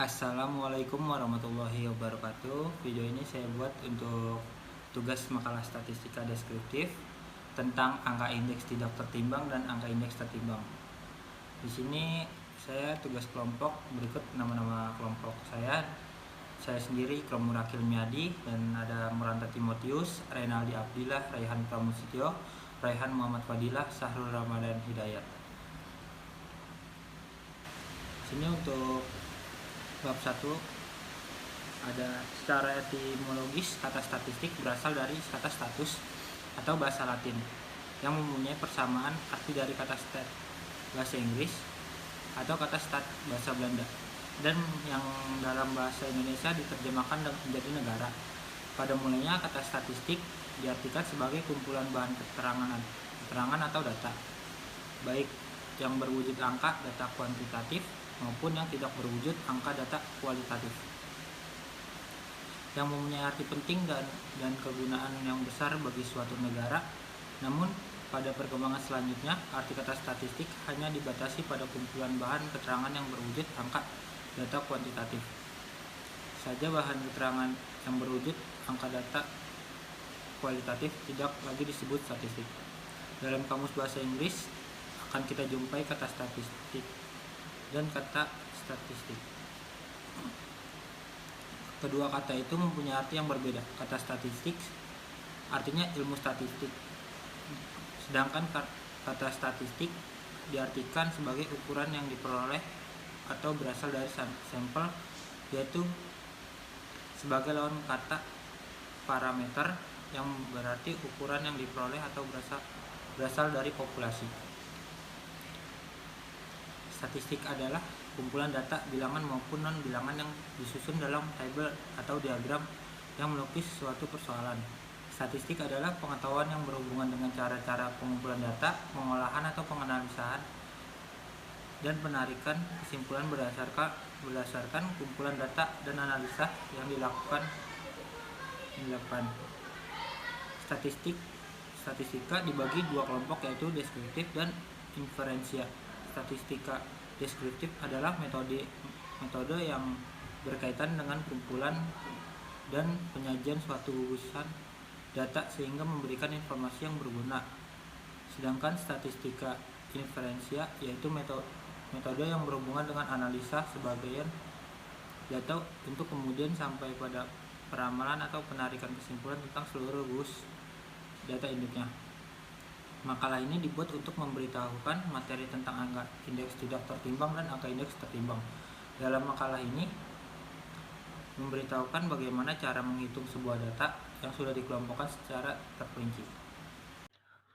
Assalamualaikum warahmatullahi wabarakatuh. Video ini saya buat untuk tugas makalah statistika deskriptif tentang angka indeks tidak tertimbang dan angka indeks tertimbang. Di sini saya tugas kelompok berikut nama-nama kelompok saya. Saya sendiri Kromurakil Miadi dan ada Muranta Timotius, Renaldi Abdillah, Raihan Pramusetyo, Raihan Muhammad Fadilah, Sahrul Ramadan Hidayat. Sini untuk bab 1 ada secara etimologis kata statistik berasal dari kata status atau bahasa Latin yang mempunyai persamaan arti dari kata stat bahasa Inggris atau kata stat bahasa Belanda dan yang dalam bahasa Indonesia diterjemahkan menjadi negara. Pada mulanya kata statistik diartikan sebagai kumpulan bahan keterangan atau data, baik yang berwujud angka data kuantitatif maupun yang tidak berwujud angka data kualitatif, yang mempunyai arti penting dan kegunaan yang besar bagi suatu negara. Namun pada perkembangan selanjutnya arti kata statistik hanya dibatasi pada kumpulan bahan keterangan yang berwujud angka data kuantitatif saja. Bahan keterangan yang berwujud angka data kualitatif tidak lagi disebut statistik. Dalam kamus bahasa Inggris akan kita jumpai kata statistik dan kata statistik. Kedua kata itu mempunyai arti yang berbeda. Kata statistik artinya ilmu statistik, sedangkan kata statistik diartikan sebagai ukuran yang diperoleh atau berasal dari sampel, yaitu sebagai lawan kata parameter yang berarti ukuran yang diperoleh atau berasal dari populasi. Statistik adalah kumpulan data bilangan maupun non-bilangan yang disusun dalam tabel atau diagram yang melukis suatu persoalan. Statistik adalah pengetahuan yang berhubungan dengan cara-cara pengumpulan data, pengolahan atau penganalisaan, dan penarikan kesimpulan berdasarkan kumpulan data dan analisa yang dilakukan. Statistika dibagi dua kelompok, yaitu deskriptif dan inferensia. Statistika deskriptif adalah metode yang berkaitan dengan kumpulan dan penyajian suatu gugusan data sehingga memberikan informasi yang berguna. Sedangkan statistika inferensia yaitu metode yang berhubungan dengan analisa sebagian data untuk kemudian sampai pada peramalan atau penarikan kesimpulan tentang seluruh gugus data induknya. Makalah ini dibuat untuk memberitahukan materi tentang angka indeks tidak tertimbang dan angka indeks tertimbang. Dalam makalah ini memberitahukan bagaimana cara menghitung sebuah data yang sudah dikelompokkan secara terperinci.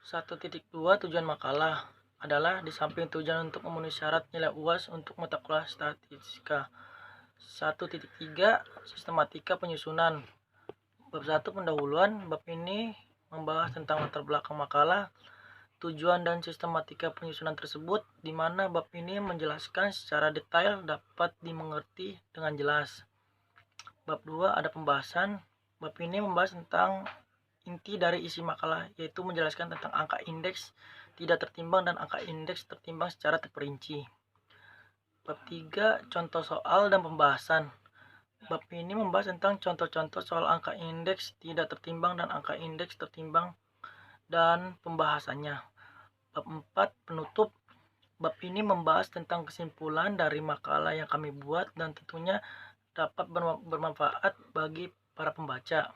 1.2 Tujuan makalah adalah di samping tujuan untuk memenuhi syarat nilai UAS untuk mata kuliah statistika. 1.3 Sistematika penyusunan. Bab 1 pendahuluan. Bab ini membahas tentang latar belakang makalah, tujuan dan sistematika penyusunan tersebut, di mana bab ini menjelaskan secara detail dapat dimengerti dengan jelas. Bab 2 ada pembahasan. Bab ini membahas tentang inti dari isi makalah, yaitu menjelaskan tentang angka indeks tidak tertimbang dan angka indeks tertimbang secara terperinci. Bab 3 contoh soal dan pembahasan. Bab ini membahas tentang contoh-contoh soal angka indeks tidak tertimbang dan angka indeks tertimbang dan pembahasannya. Bab 4 penutup. Bab ini membahas tentang kesimpulan dari makalah yang kami buat dan tentunya dapat bermanfaat bagi para pembaca.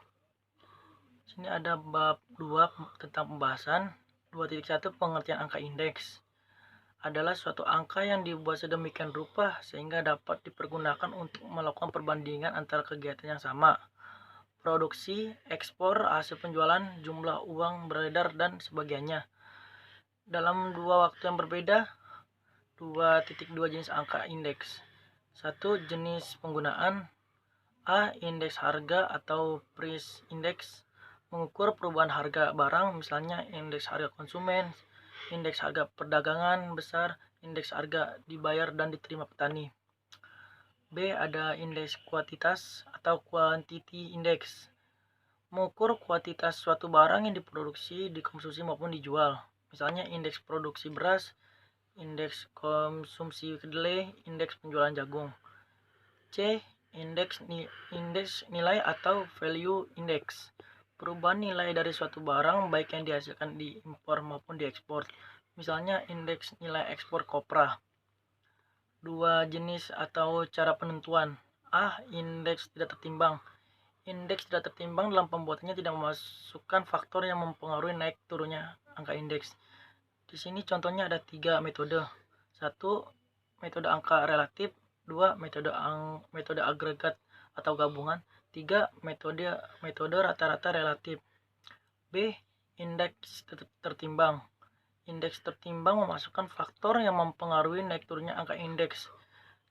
Sini ada bab 2 tentang pembahasan. 2.1 pengertian angka indeks adalah suatu angka yang dibuat sedemikian rupa sehingga dapat dipergunakan untuk melakukan perbandingan antara kegiatan yang sama, produksi, ekspor, hasil penjualan, jumlah uang beredar, dan sebagainya. Dalam dua waktu yang berbeda. 2.2 jenis angka indeks. 1. Jenis penggunaan. A. Indeks harga atau price index, mengukur perubahan harga barang, misalnya indeks harga konsumen, indeks harga perdagangan besar, indeks harga dibayar dan diterima petani. B. Ada indeks kuantitas atau quantity index, mengukur kuantitas suatu barang yang diproduksi, dikonsumsi maupun dijual, misalnya indeks produksi beras, indeks konsumsi kedelai, indeks penjualan jagung. C. Indeks nilai atau value index. Perubahan nilai dari suatu barang baik yang dihasilkan diimpor maupun diekspor. Misalnya indeks nilai ekspor kopra. Dua jenis atau cara penentuan. A. Indeks tidak tertimbang. Indeks tidak tertimbang dalam pembuatannya tidak memasukkan faktor yang mempengaruhi naik turunnya angka indeks. Di sini contohnya ada 3 metode. 1. Metode angka relatif. 2. Metode agregat atau gabungan. 3. Metode rata-rata relatif. B. Indeks tertimbang. Indeks tertimbang memasukkan faktor yang mempengaruhi naik turunnya angka indeks.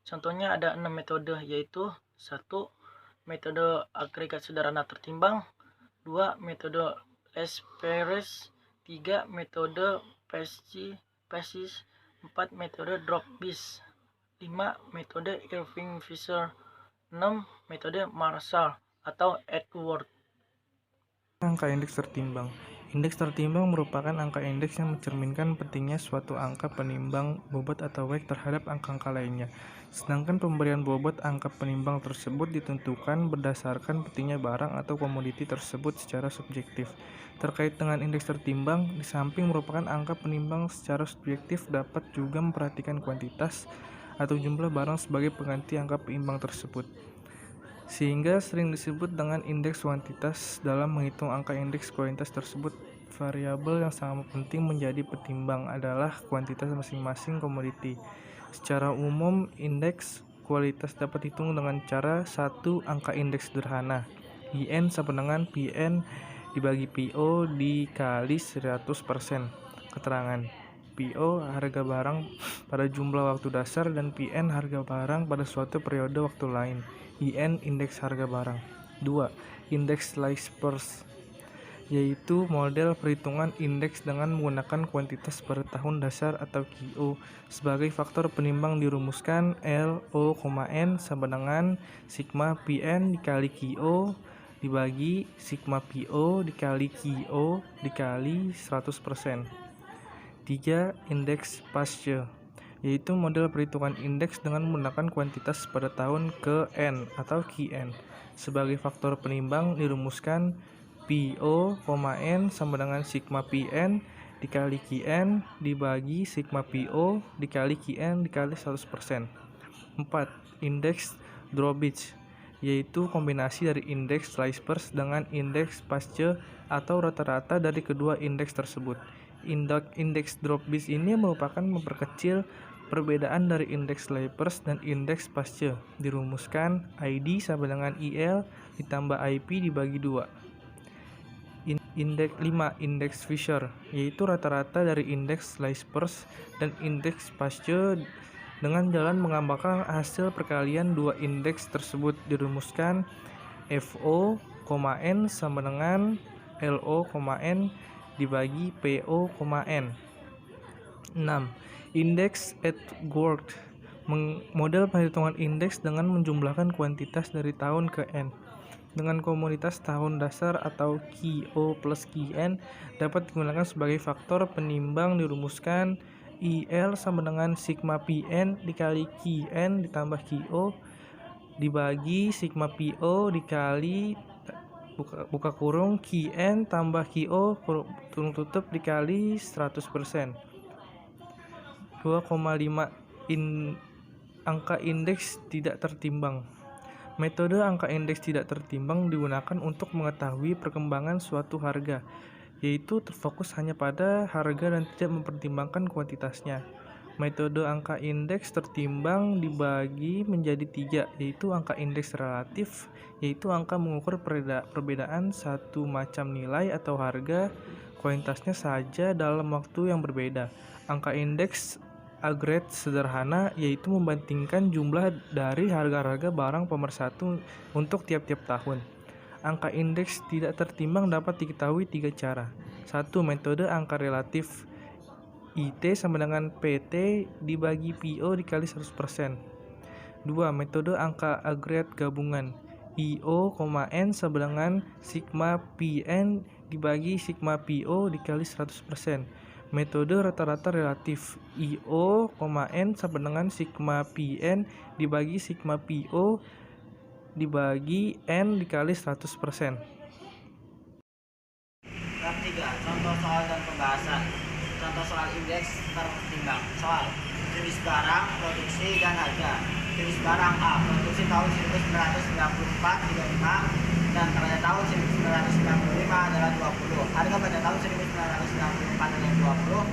Contohnya ada 6 metode, yaitu 1. Metode agregat sederhana tertimbang. 2. Metode Lesperres. 3. Metode Pessis. 4. Metode Drop-Bees. 5. Metode Irving-Fisher. 6. Metode Marshall atau Edgeworth. Angka indeks tertimbang. Indeks tertimbang merupakan angka indeks yang mencerminkan pentingnya suatu angka penimbang bobot atau weight terhadap angka-angka lainnya. Sedangkan pemberian bobot angka penimbang tersebut ditentukan berdasarkan pentingnya barang atau komoditi tersebut secara subjektif. Terkait dengan indeks tertimbang, di samping merupakan angka penimbang secara subjektif, dapat juga memperhatikan kuantitas atau jumlah barang sebagai pengganti angka penimbang tersebut, sehingga sering disebut dengan indeks kuantitas. Dalam menghitung angka indeks kualitas tersebut, variabel yang sangat penting menjadi petimbang adalah kuantitas masing-masing komoditi. Secara umum, indeks kualitas dapat dihitung dengan cara 1. Angka indeks sederhana, IN sama dengan PN dibagi PO dikali 100%. Keterangan: PO harga barang pada jumlah waktu dasar dan PN harga barang pada suatu periode waktu lain. IN indeks harga barang. 2. Indeks Lesperres, yaitu model perhitungan indeks dengan menggunakan kuantitas pada tahun dasar atau QO sebagai faktor penimbang. Dirumuskan LO,N sama dengan sigma PN dikali QO dibagi sigma PO dikali QO dikali 100%. 3. Indeks Pasche, yaitu model perhitungan indeks dengan menggunakan kuantitas pada tahun ke N atau QN sebagai faktor penimbang. Dirumuskan PO,N sama dengan sigma PN dikali QN dibagi sigma PO dikali QN dikali 100%. 4. Indeks Drop-Bees, yaitu kombinasi dari indeks Lesperres dengan indeks Pasche atau rata-rata dari kedua indeks tersebut. Indeks Drop-Bees ini merupakan memperkecil perbedaan dari indeks Lesperres dan indeks Pasche. Dirumuskan ID sama dengan IL ditambah IP dibagi 2. Indeks 5. Indeks Fisher, yaitu rata-rata dari indeks Lesperres dan indeks Pasche dengan jalan mengambilkan hasil perkalian dua indeks tersebut. Dirumuskan FO,N sama dengan LO,N dibagi PO,N. 6. Indeks Edgeworth, model perhitungan indeks dengan menjumlahkan kuantitas dari tahun ke N dengan komoditas tahun dasar atau QO plus QN dapat digunakan sebagai faktor penimbang. Dirumuskan IL sama dengan sigma PN dikali QN ditambah QO dibagi sigma PO dikali buka kurung QN tambah QO kurung tutup dikali 100%. 2,5. Angka indeks tidak tertimbang. Metode angka indeks tidak tertimbang digunakan untuk mengetahui perkembangan suatu harga, yaitu terfokus hanya pada harga dan tidak mempertimbangkan kuantitasnya. Metode angka indeks tertimbang dibagi menjadi 3, yaitu angka indeks relatif, yaitu angka mengukur perbedaan satu macam nilai atau harga kualitasnya saja dalam waktu yang berbeda. Angka indeks agregat sederhana, yaitu membandingkan jumlah dari harga-harga barang pemersatu untuk tiap-tiap tahun. Angka indeks tidak tertimbang dapat diketahui 3 cara. 1. Metode angka relatif, IT sama dengan PT dibagi PO dikali 100%. 2. Metode angka agregat gabungan, IO,N sama dengan sigma PN dibagi sigma PO dikali 100%. Metode rata-rata relatif IO, N sama dengan sigma PN dibagi sigma PO dibagi N dikali 100%. Bab 3. Contoh soal dan pembahasan. Contoh soal indeks tertimbang. Soal jenis barang, produksi, dan harga. Jenis barang A, produksi tahun 1994 35 dan pada tahun 1995 adalah 20. Harga pada tahun 1994 adalah 20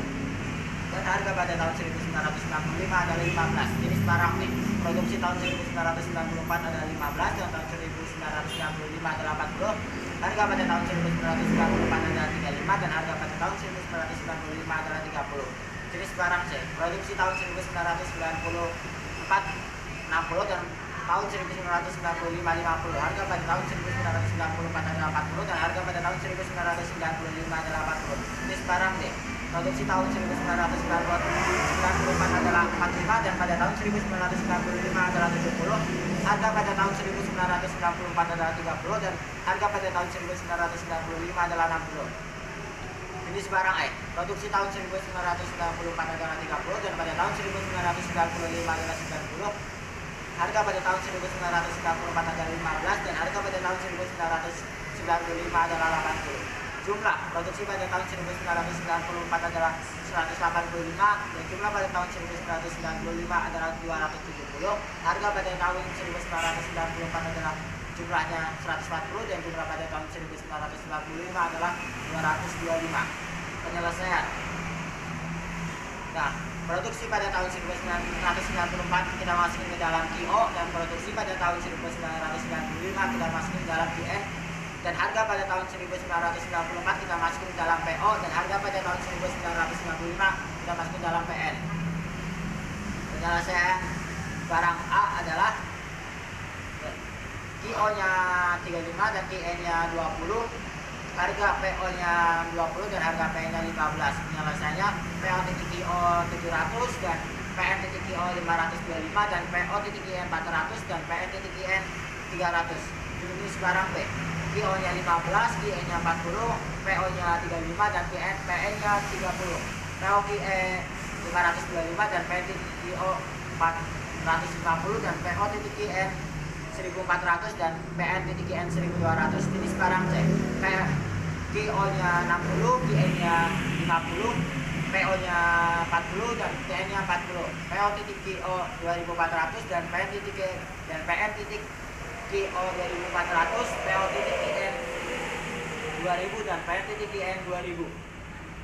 dan harga pada tahun 1995 adalah 15. Jenis barang B, produksi tahun 1994 adalah 15 dan tahun 1995 adalah 40. Harga pada tahun 1994 adalah 35 dan harga pada tahun 1995 adalah 30. Jenis barang C, produksi tahun 1994 60 dan tahun 1995 50. Harga pada tahun 1994 adalah 40 dan harga pada tahun 1995 adalah 40. Jenis barang D, produksi tahun 1994 adalah 45 dan pada tahun 1995 adalah 70. Harga pada tahun 1994 adalah 30 dan harga pada tahun 1995 adalah 60. Jenis barang E, produksi tahun 1994 adalah 30 dan pada tahun 1995 adalah 90. Harga pada tahun 1994 adalah 15 dan harga pada tahun 1995 adalah 80. Jumlah produksi pada tahun 1994 adalah 185 dan jumlah pada tahun 1995 adalah 270. Harga pada tahun 1994 adalah jumlahnya 140 dan jumlah pada tahun 1995 adalah 225. Penyelesaian. Nah, produksi pada tahun 1994 kita masukin ke dalam QO dan produksi pada tahun 1995 kita masukin ke dalam QN dan harga pada tahun 1994 kita masukin ke dalam PO dan harga pada tahun 1995 kita masukin ke dalam PN. Penyelesaian barang A adalah QO-nya 35 dan QN-nya 20, harga PO-nya 20 dan harga PN-nya 15. Penyelesaiannya PO titik QO 700 dan PN titik QO 525 dan PO titik QN 400 dan PN titik QN 300. Jenis barang B, QO-nya 15, QN-nya 40, PO-nya 35 dan PN-nya 30. PO QN 525 dan PN titik QO 450 dan PO titik QN 1400 dan PN titik QN 1200. Jenis barang C, QO-nya 60, QN-nya 50, PO-nya 40 dan QN-nya 40. PO titik QO 2400 dan PN titik QO 2400, PO titik QN 2000 dan PN titik QN 2000.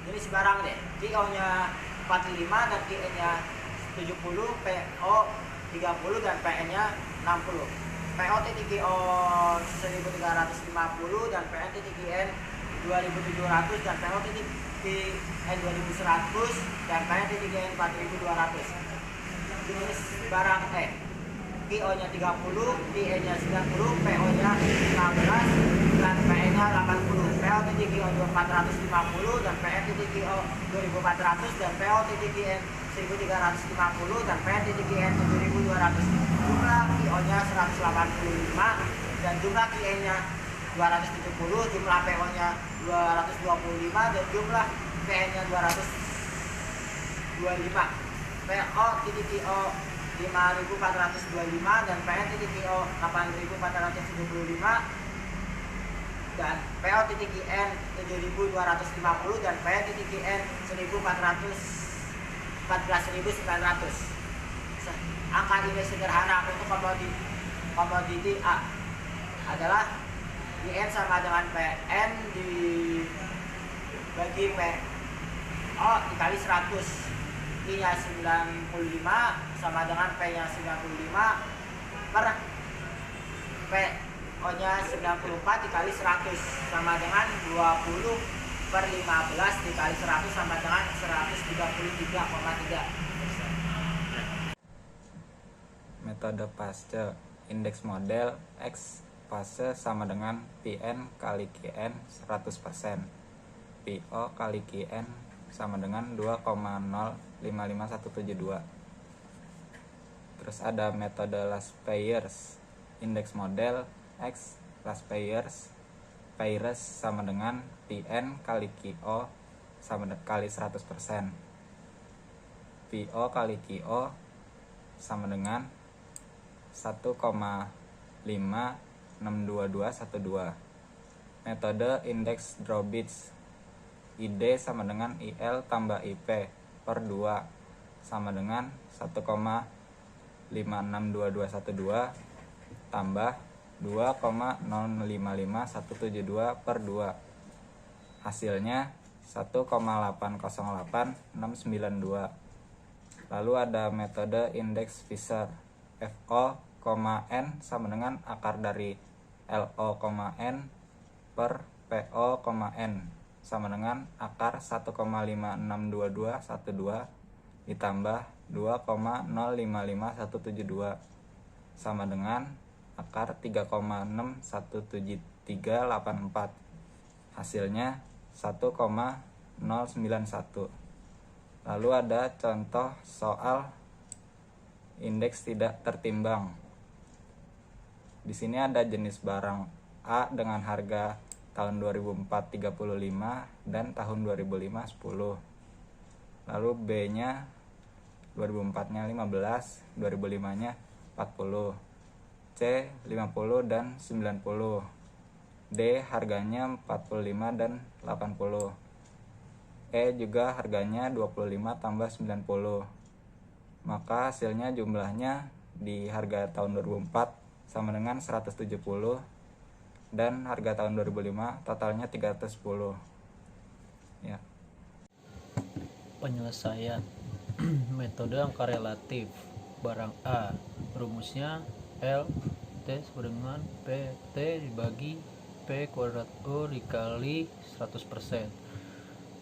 Jenis barang D, QO-nya 45 dan QN-nya 70, PO 30 dan PN-nya 60. PO titik QO 1350 dan PN titik QN 2700 dan PO titik QN 2100 dan PN titik QN 4200. Jenis barang E, QO-nya 30, QN-nya 90, PO-nya 15 dan PN-nya 80. PO titik QO 450 dan PN titik QO 2400 dan PO titik QN 1350 dan PN titik QN 7200. Jumlah QO-nya 185 dan jumlah QN-nya 270, jumlah PO-nya 225 dan jumlah PN-nya 225. PO titik QO 5425 dan PN titik QO 8475 dan PO titik QN 7250 dan PN titik QN 1414900. Angka indeks sederhana untuk komoditi A adalah IN sama dengan PN dibagi PO dikali 100. I nya 95 sama dengan P nya 95 per PO nya 94 dikali 100 sama dengan 20 per 15 dikali 100 sama dengan 133,3. Metode Paste, indeks model X Paste sama dengan PN kali QN 100%, PO kali QN sama dengan 2,055172. Terus ada metode last payers, indeks model X last payers sama dengan PN kali QO kali 100%. PO kali QO sama dengan 1,5622212. Metode indeks Drawbridge. ID sama dengan IL tambah IP per 2 sama dengan 1,5622212 tambah 2,055172 per 2. Hasilnya 1,808692. Lalu ada metode indeks Fisher. FO, N sama dengan akar dari LO, N per PO, N sama dengan akar 1,5622212 ditambah 2,055172 sama dengan akar 3,617384. Hasilnya 1,091. Lalu ada contoh soal indeks tidak tertimbang. Di sini ada jenis barang A dengan harga tahun 2004 35 dan tahun 2005 10. Lalu B-nya 2004-nya 15, 2005-nya 40. C 50 dan 90. D harganya 45 dan 80. E juga harganya 25 tambah 90. Maka hasilnya jumlahnya di harga tahun 2004 sama dengan 170 dan harga tahun 2005 totalnya 310. Ya. Penyelesaian metode angka relatif barang A. Rumusnya L T sama dengan PT dibagi P kuadrat O dikali 100%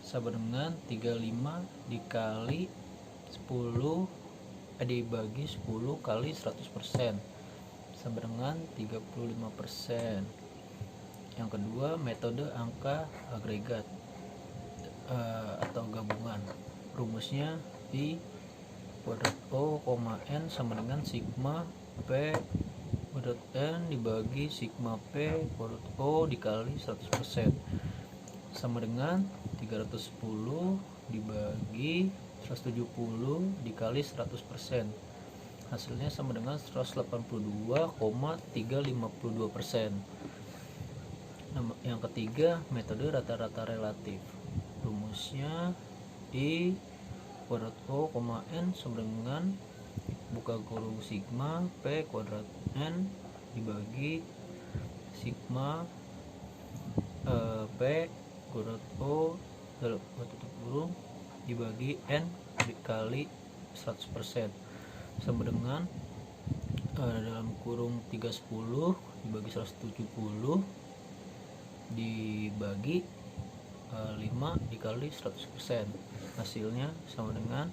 sama dengan 35 dikali 10 dibagi 10 kali 100% sama dengan 35%. Yang kedua, metode angka agregat atau gabungan. Rumusnya I kuadrat O, N sama dengan sigma P kuadrat N dibagi sigma P kuadrat O dikali 100% sama dengan 310 dibagi 170 dikali 100%. Hasilnya sama dengan 182,352%. Yang ketiga, metode rata-rata relatif. Rumusnya I kuadrat O, N sama dengan buka kurung sigma P kuadrat N dibagi sigma P kuadrat O dalam tutup kurung dibagi N dikali 100% sama dengan dalam kurung 310 dibagi 170 dibagi 5 dikali 100%. Hasilnya sama dengan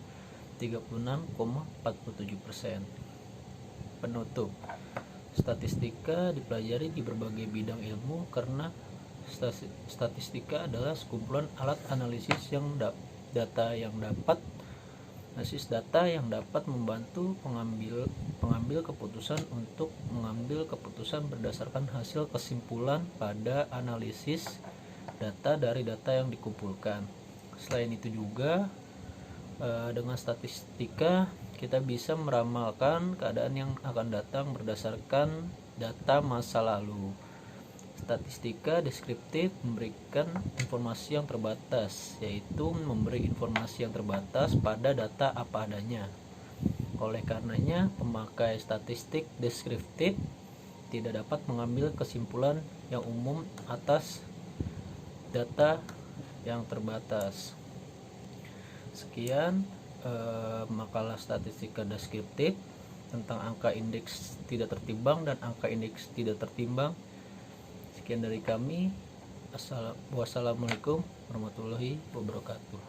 36,47%. Penutup. Statistika dipelajari di berbagai bidang ilmu karena statistika adalah sekumpulan alat analisis data yang dapat membantu pengambil keputusan untuk mengambil keputusan berdasarkan hasil kesimpulan pada analisis data dari data yang dikumpulkan. Selain itu juga dengan statistika kita bisa meramalkan keadaan yang akan datang berdasarkan data masa lalu. Statistika deskriptif memberikan informasi yang terbatas, yaitu memberi informasi yang terbatas pada data apa adanya. Oleh karenanya, pemakai statistik deskriptif tidak dapat mengambil kesimpulan yang umum atas data yang terbatas. Sekian makalah statistika deskriptif tentang angka indeks tidak tertimbang dan angka indeks tidak tertimbang. Sekian dari kami. Wassalamualaikum warahmatullahi wabarakatuh.